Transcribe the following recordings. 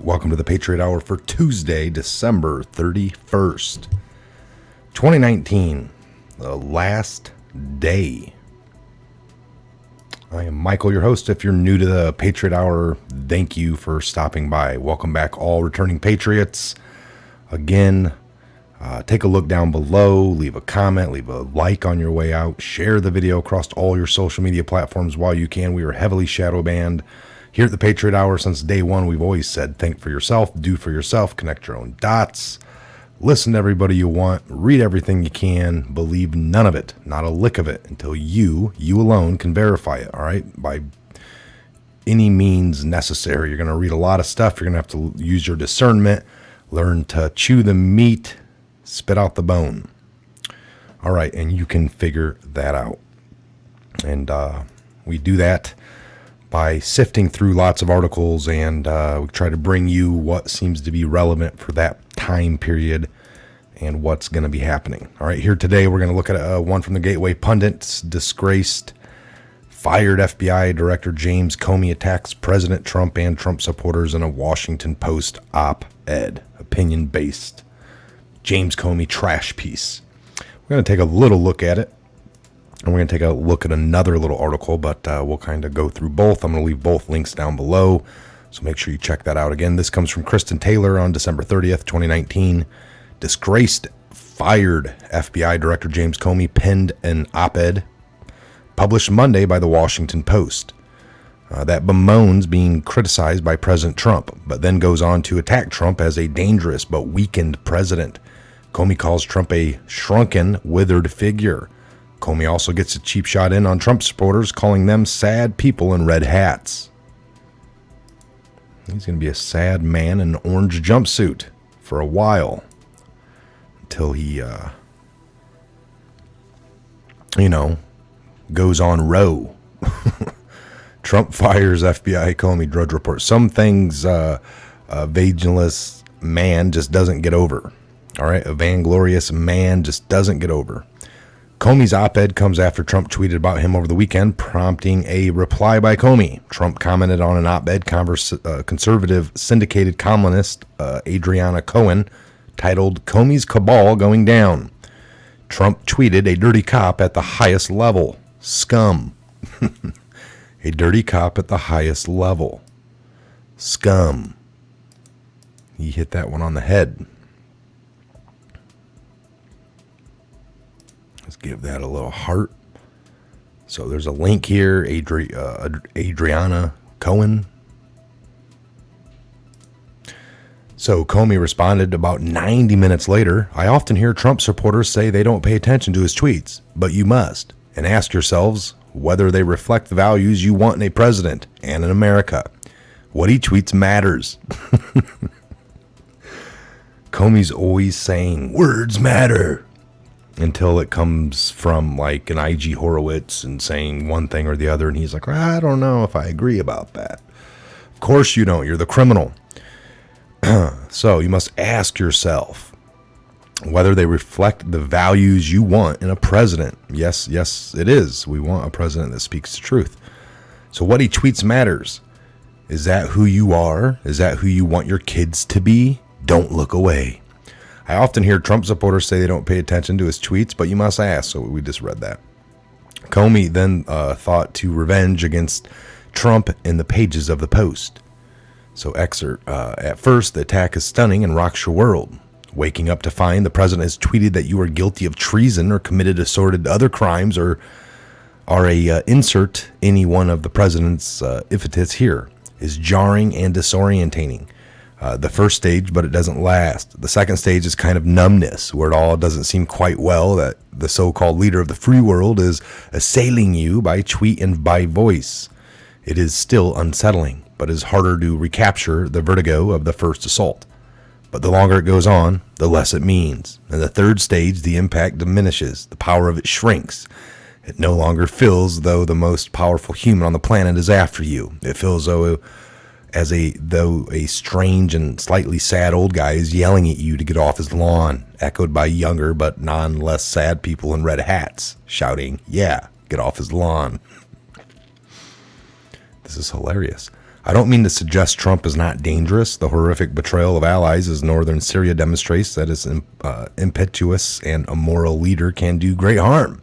Welcome to the Patriot Hour for Tuesday, December 31st, 2019, the last day. I am Michael, your host. If you're new to the Patriot Hour, thank you for stopping by. Welcome back, all returning Patriots. Again, take a look down below, leave a comment, leave a like on your way out, share the video across all your social media platforms while you can. We are heavily shadow banned. Here at the Patriot Hour, since day one, we've always said, think for yourself, do for yourself, connect your own dots, listen to everybody you want, read everything you can, believe none of it, not a lick of it, until you alone can verify it, all right? By any means necessary. You're going to read a lot of stuff. You're going to have to use your discernment, learn to chew the meat, spit out the bone. All right, and you can figure that out. And we do that by sifting through lots of articles, and we try to bring you what seems to be relevant for that time period and what's going to be happening. All right, here today we're going to look at one from the Gateway Pundits. Disgraced, fired FBI Director James Comey attacks President Trump and Trump supporters in a Washington Post op-ed, opinion-based James Comey trash piece. We're going to take a little look at it. And we're going to take a look at another little article, but we'll kind of go through both. I'm going to leave both links down below, so make sure you check that out. Again, this comes from Kristen Taylor on December 30th, 2019. Disgraced, fired FBI Director James Comey penned an op-ed published Monday by the Washington Post that bemoans being criticized by President Trump, but then goes on to attack Trump as a dangerous but weakened president. Comey calls Trump a shrunken, withered figure. Comey also gets a cheap shot in on Trump supporters, calling them sad people in red hats. He's going to be a sad man in an orange jumpsuit for a while until he, goes on row. Trump fires FBI Comey, Drudge Report. Some things a vaginless man just doesn't get over. All right, a vainglorious man just doesn't get over. Comey's op-ed comes after Trump tweeted about him over the weekend, prompting a reply by Comey. Trump commented on an op-ed conservative syndicated columnist Adriana Cohen titled "Comey's Cabal Going Down." Trump tweeted, "A dirty cop at the highest level. Scum." A dirty cop at the highest level. Scum. He hit that one on the head. Let's give that a little heart. So there's a link here, Adriana Cohen. So Comey responded about 90 minutes later, "I often hear Trump supporters say they don't pay attention to his tweets, but you must, and ask yourselves whether they reflect the values you want in a president and in America. What he tweets matters." Comey's always saying, words matter, until it comes from like an IG Horowitz and saying one thing or the other, and he's like, I don't know if I agree about that. Of course you don't. You're the criminal. So you must ask yourself whether they reflect the values you want in a president. Yes, it is. We want a president that speaks the truth. So what he tweets matters. Is that who you are? Is that who you want your kids to be? Don't look away. I often hear Trump supporters say they don't pay attention to his tweets, but you must ask. So we just read that. Comey then thought to revenge against Trump in the pages of the Post. So excerpt, at first, the attack is stunning and rocks your world. Waking up to find the president has tweeted that you are guilty of treason or committed assorted other crimes or are insert any one of the president's epithets here is jarring and disorientating. The first stage, but it doesn't last. The second stage is kind of numbness, where it all doesn't seem quite well, that the so-called leader of the free world is assailing you by tweet and by voice. It is still unsettling, but is harder to recapture the vertigo of the first assault. But the longer it goes on, the less it means. In the third stage, the impact diminishes. The power of it shrinks. It no longer feels though the most powerful human on the planet is after you. It feels though a strange and slightly sad old guy is yelling at you to get off his lawn, echoed by younger but less sad people in red hats, shouting, "Yeah, get off his lawn." This is hilarious. I don't mean to suggest Trump is not dangerous. The horrific betrayal of allies as northern Syria demonstrates that his impetuous and immoral leader can do great harm,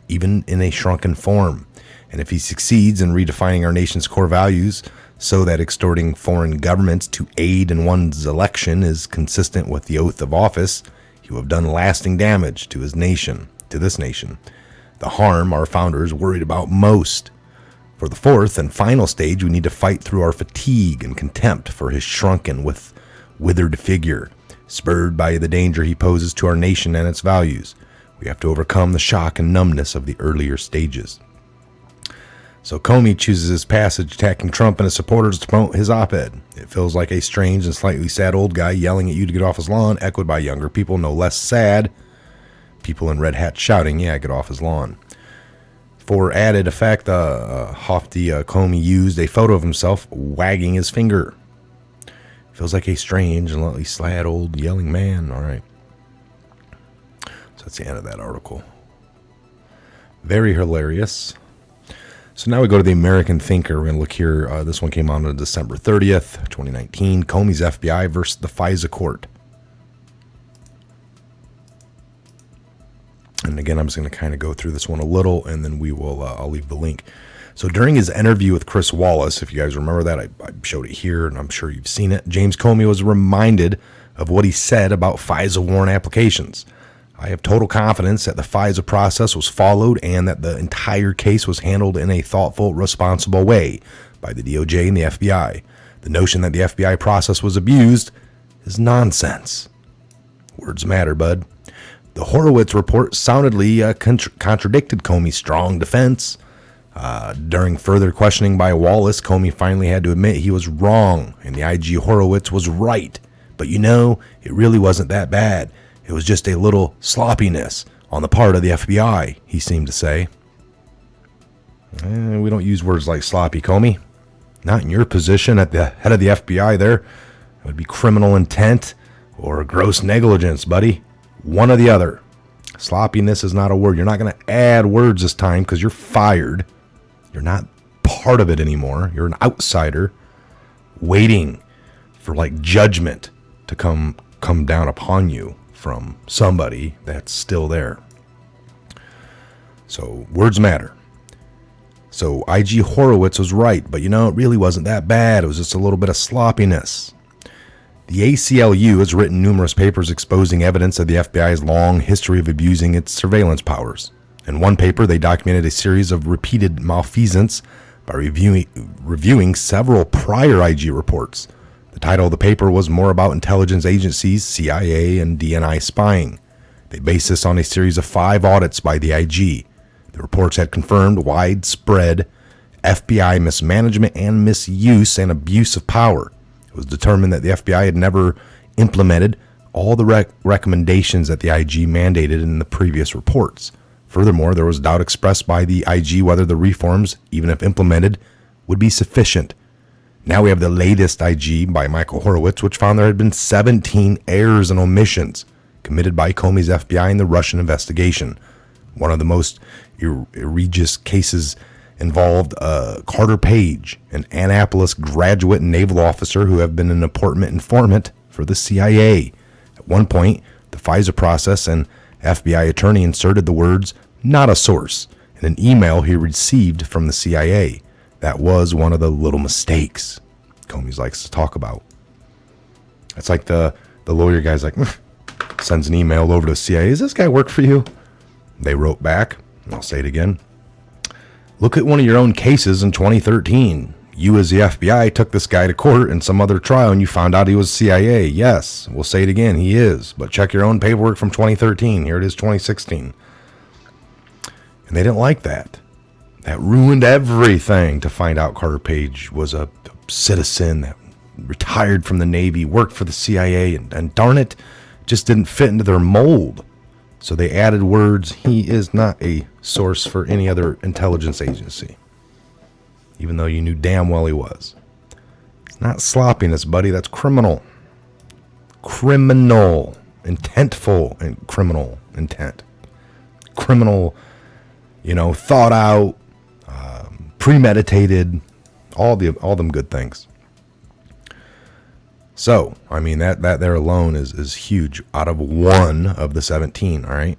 even in a shrunken form. And if he succeeds in redefining our nation's core values so that extorting foreign governments to aid in one's election is consistent with the oath of office, he will have done lasting damage to his nation, to this nation, the harm our founders worried about most. For the fourth and final stage, we need to fight through our fatigue and contempt for his shrunken, withered figure, spurred by the danger he poses to our nation and its values. We have to overcome the shock and numbness of the earlier stages. So Comey chooses his passage attacking Trump and his supporters to promote his op-ed. It feels like a strange and slightly sad old guy yelling at you to get off his lawn, echoed by younger people, no less sad. People in red hats shouting, yeah, get off his lawn. For added effect, Comey used a photo of himself wagging his finger. Feels like a strange and slightly sad old yelling man. All right. So that's the end of that article. Very hilarious. So now we go to the American Thinker. We're going to look here. This one came out on December 30th, 2019. Comey's FBI versus the FISA court. And again, I'm just going to kind of go through this one a little, and then we will. I'll leave the link. So during his interview with Chris Wallace, if you guys remember that, I showed it here, and I'm sure you've seen it. James Comey was reminded of what he said about FISA warrant applications. I have total confidence that the FISA process was followed and that the entire case was handled in a thoughtful, responsible way by the DOJ and the FBI. The notion that the FBI process was abused is nonsense. Words matter, bud. The Horowitz report soundedly contradicted Comey's strong defense. During further questioning by Wallace, Comey finally had to admit he was wrong and the IG Horowitz was right. But it really wasn't that bad. It was just a little sloppiness on the part of the FBI, he seemed to say. We don't use words like sloppy, Comey. Not in your position at the head of the FBI there. It would be criminal intent or gross negligence, buddy. One or the other. Sloppiness is not a word. You're not going to add words this time because you're fired. You're not part of it anymore. You're an outsider waiting for judgment to come down upon you from somebody that's still there. So words matter. So IG Horowitz was right, but it really wasn't that bad. It was just a little bit of sloppiness. The ACLU has written numerous papers exposing evidence of the FBI's long history of abusing its surveillance powers. In one paper, they documented a series of repeated malfeasance by reviewing several prior IG reports. The title of the paper was more about intelligence agencies, CIA, and DNI spying. They based this on a series of 5 audits by the IG. The reports had confirmed widespread FBI mismanagement and misuse and abuse of power. It was determined that the FBI had never implemented all the recommendations that the IG mandated in the previous reports. Furthermore, there was doubt expressed by the IG whether the reforms, even if implemented, would be sufficient. Now we have the latest IG by Michael Horowitz, which found there had been 17 errors and omissions committed by Comey's FBI in the Russian investigation. One of the most egregious cases involved Carter Page, an Annapolis graduate naval officer who had been an informant for the CIA. At one point, the FISA process and FBI attorney inserted the words, "not a source," in an email he received from the CIA. That was one of the little mistakes Comey likes to talk about. It's like the lawyer guy's like, sends an email over to the CIA. Does this guy work for you? They wrote back, and I'll say it again. Look at one of your own cases in 2013. You as the FBI took this guy to court in some other trial and you found out he was CIA. Yes, we'll say it again, he is. But check your own paperwork from 2013. Here it is, 2016. And they didn't like that. That ruined everything to find out Carter Page was a citizen that retired from the Navy, worked for the CIA, and darn it, just didn't fit into their mold. So they added words, he is not a source for any other intelligence agency, even though you knew damn well he was. It's not sloppiness, buddy. That's criminal. Criminal. Intentful and criminal intent. Criminal, thought out, premeditated, all them good things. So, I mean, that there alone is huge out of one of the 17, all right?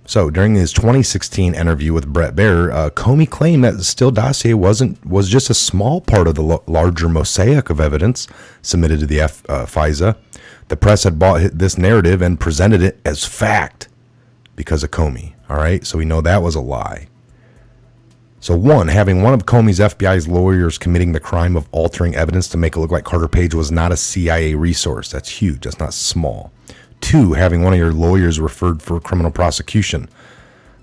So, during his 2016 interview with Brett Baer, Comey claimed that the Steele dossier was just a small part of the larger mosaic of evidence submitted to the FISA. The press had bought this narrative and presented it as fact because of Comey, all right? So we know that was a lie. So having one of Comey's FBI's lawyers committing the crime of altering evidence to make it look like Carter Page was not a CIA resource. That's huge. That's not small. 2, having one of your lawyers referred for criminal prosecution.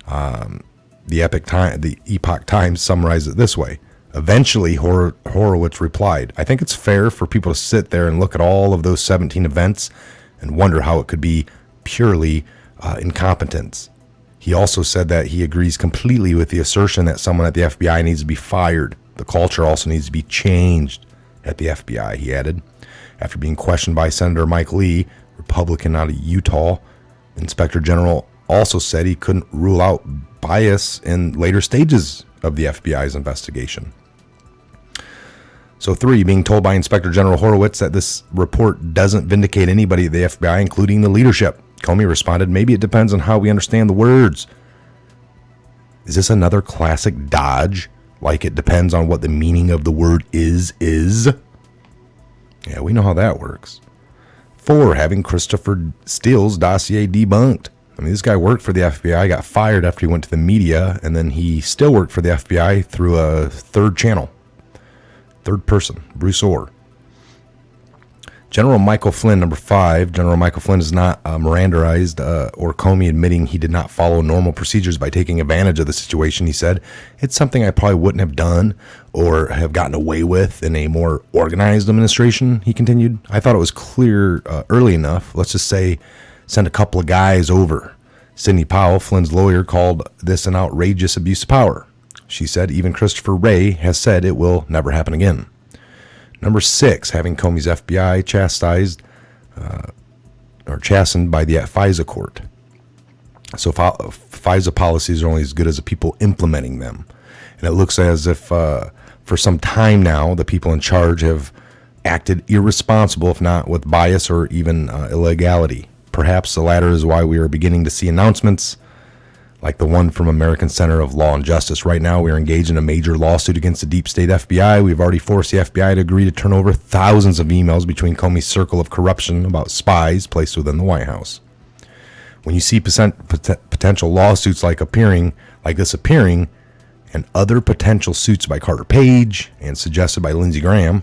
The Epoch Times summarized it this way. Eventually, Horowitz replied, I think it's fair for people to sit there and look at all of those 17 events and wonder how it could be purely incompetence. He also said that he agrees completely with the assertion that someone at the FBI needs to be fired. The culture also needs to be changed at the FBI, he added. After being questioned by Senator Mike Lee, Republican out of Utah, Inspector General also said he couldn't rule out bias in later stages of the FBI's investigation. So 3, being told by Inspector General Horowitz that this report doesn't vindicate anybody at the FBI, including the leadership. Comey responded, maybe it depends on how we understand the words. Is this another classic dodge? Like it depends on what the meaning of the word is? Yeah, we know how that works. 4, having Christopher Steele's dossier debunked. I mean, this guy worked for the FBI, got fired after he went to the media, and then he still worked for the FBI through a third channel. Third person, Bruce Orr. General Michael Flynn, number 5. General Michael Flynn is not Mirandaized or Comey admitting he did not follow normal procedures by taking advantage of the situation. He said, it's something I probably wouldn't have done or have gotten away with in a more organized administration, he continued. I thought it was clear early enough. Let's just say send a couple of guys over. Sidney Powell, Flynn's lawyer, called this an outrageous abuse of power. She said, even Christopher Wray has said it will never happen again. Number 6, having Comey's FBI chastened by the FISA court. So FISA policies are only as good as the people implementing them. And it looks as if for some time now, the people in charge have acted irresponsible, if not with bias or even illegality. Perhaps the latter is why we are beginning to see announcements like the one from American Center of Law and Justice. Right now, we are engaged in a major lawsuit against the deep state FBI. We've already forced the FBI to agree to turn over thousands of emails between Comey's circle of corruption about spies placed within the White House. When you see potential lawsuits like this appearing, and other potential suits by Carter Page and suggested by Lindsey Graham,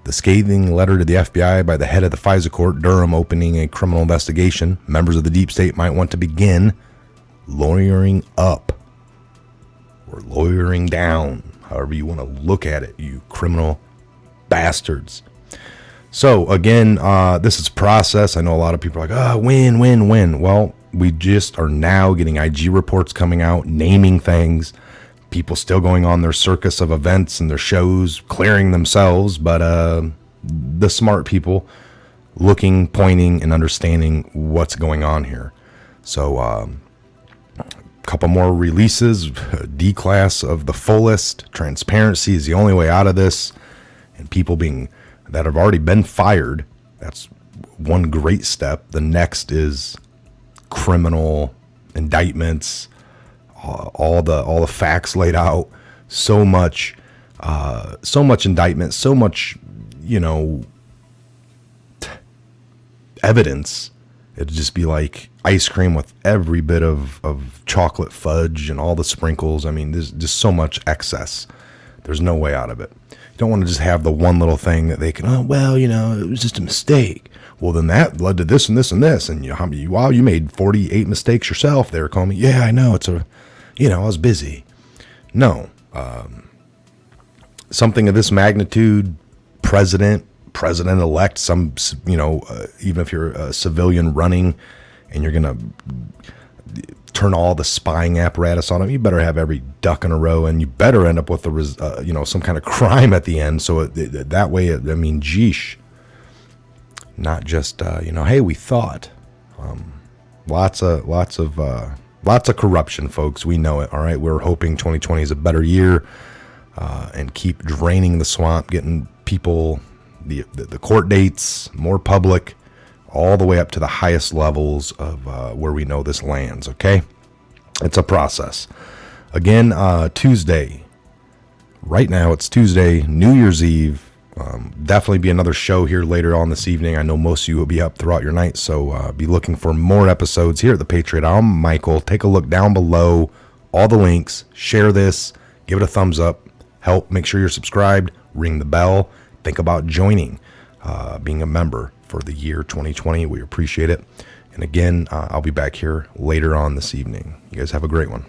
the scathing letter to the FBI by the head of the FISA court, Durham, opening a criminal investigation, members of the deep state might want to begin lawyering up or lawyering down, however you want to look at it, you criminal bastards. So again, this is process. I know a lot of people are like, win. Well, we just are now getting IG reports coming out, naming things, people still going on their circus of events and their shows, clearing themselves, but the smart people looking, pointing, and understanding what's going on here. So couple more releases, D-class of the fullest. Transparency is the only way out of this. And people that have already been fired, that's one great step. The next is criminal indictments, all the facts laid out, so much indictment, so much, evidence. It'd just be like ice cream with every bit of chocolate fudge and all the sprinkles. I mean, there's just so much excess. There's no way out of it. You don't want to just have the one little thing that they can, it was just a mistake. Well, then that led to this and this and this. And you made 48 mistakes yourself there, Comey. Yeah, I know. I was busy. No. Something of this magnitude, president-elect, even if you're a civilian running and you're going to turn all the spying apparatus on them, you better have every duck in a row, and you better end up with some kind of crime at the end. So that way, geesh, not just, hey, we thought. Lots of corruption, folks. We know it. All right. We're hoping 2020 is a better year, and keep draining the swamp, getting people the court dates, more public, all the way up to the highest levels of where we know this lands, okay? It's a process. Again, Tuesday. Right now, it's Tuesday, New Year's Eve. Definitely be another show here later on this evening. I know most of you will be up throughout your night, so be looking for more episodes here at the Patriot. I'm Michael. Take a look down below. All the links. Share this. Give it a thumbs up. Help. Make sure you're subscribed. Ring the bell. Think about joining, being a member for the year 2020. We appreciate it. And again, I'll be back here later on this evening. You guys have a great one.